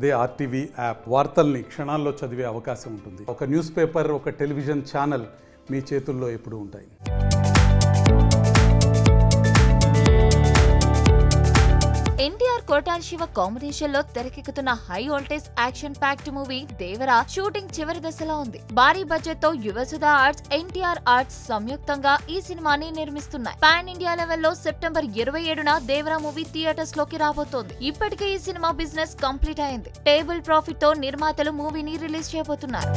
అదే RTV app వార్తల్ని క్షణాల్లో చదివే అవకాశం ఉంటుంది. ఒక న్యూస్ పేపర్, ఒక టెలివిజన్ ఛానల్ మీ చేతుల్లో ఎప్పుడూ ఉంటాయి. ఎన్టీఆర్ కోటాల్ శివ కాంబినేషన్ లో తెరకెక్కుతున్న high voltage action packed movie Devara shooting చివరి దశలో ఉంది. భారీ బడ్జెట్ తో యువసుధ ఆర్ట్స్, ఎన్టీఆర్ ఆర్ట్స్ సంయుక్తంగా ఈ సినిమాని నిర్మిస్తున్నాయి. పాన్ ఇండియా లెవెల్లో సెప్టెంబర్ 27న దేవరా మూవీ థియేటర్స్ లోకి రాబోతోంది. ఇప్పటికే ఈ సినిమా బిజినెస్ కంప్లీట్ అయింది. టేబుల్ ప్రాఫిట్ తో నిర్మాతలు మూవీని రిలీజ్ చేయబోతున్నారు.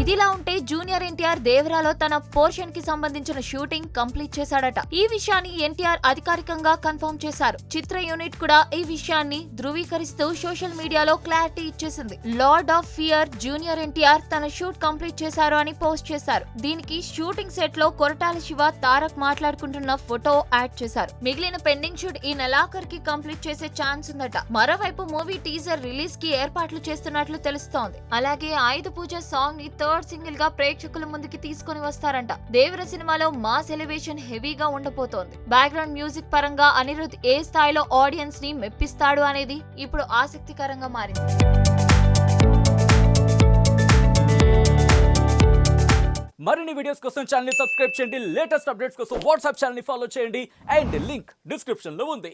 ఇదిలా ఉంటే జూనియర్ ఎన్టీఆర్ దేవరాలో తన పోర్షన్ కి సంబంధించిన షూటింగ్ కంప్లీట్ చేశాడట. ఈ విషయాన్ని ఎన్టీఆర్ అధికారికంగా కన్ఫర్మ్ చేశారు. చిత్ర యూనిట్ కూడా ఈ విషయాన్ని ధృవీకరిస్తూ సోషల్ మీడియాలో క్లారిటీ ఇచ్చేసింది. Lord of fear junior NTR తన షూట్ కంప్లీట్ చేశారు అని పోస్ట్ చేశారు. దీనికి షూటింగ్ సెట్ లో కొరటాల శివ, తారక్ మాట్లాడుకుంటున్న ఫోటో యాడ్ చేశారు. మిగిలిన పెండింగ్ షూట్ ఈ నెలాఖరికి కంప్లీట్ చేసే ఛాన్స్ ఉందట. మరోవైపు మూవీ టీజర్ రిలీజ్ కి ఏర్పాట్లు చేస్తున్నట్లు తెలుస్తోంది. అలాగే ఆయుధ పూజ సాంగ్ ని థర్డ్ సింగిల్ గా ప్రేక్షకుల ముందుకి తీసుకుని వస్తారంట. దేవర సినిమాలో మాస్ ఎలివేషన్ హెవీగా ఉండబోతోంది. బ్యాక్గ్రౌండ్ మ్యూజిక్ పరంగా అనిరుద్ ఏ స్థాయిలో ఆడియన్స్ ని మెప్పిస్తాడు అనేది ఇప్పుడు ఆసక్తికరంగా మారింది. మరిన్ని వీడియోస్ కోసం ఛానల్ ని సబ్స్క్రైబ్ చేయండి. లేటెస్ట్ అప్డేట్స్ కోసం వాట్సాప్ ఛానల్ ని ఫాలో చేయండి. అండ్ లింక్ డిస్క్రిప్షన్ లో ఉంది.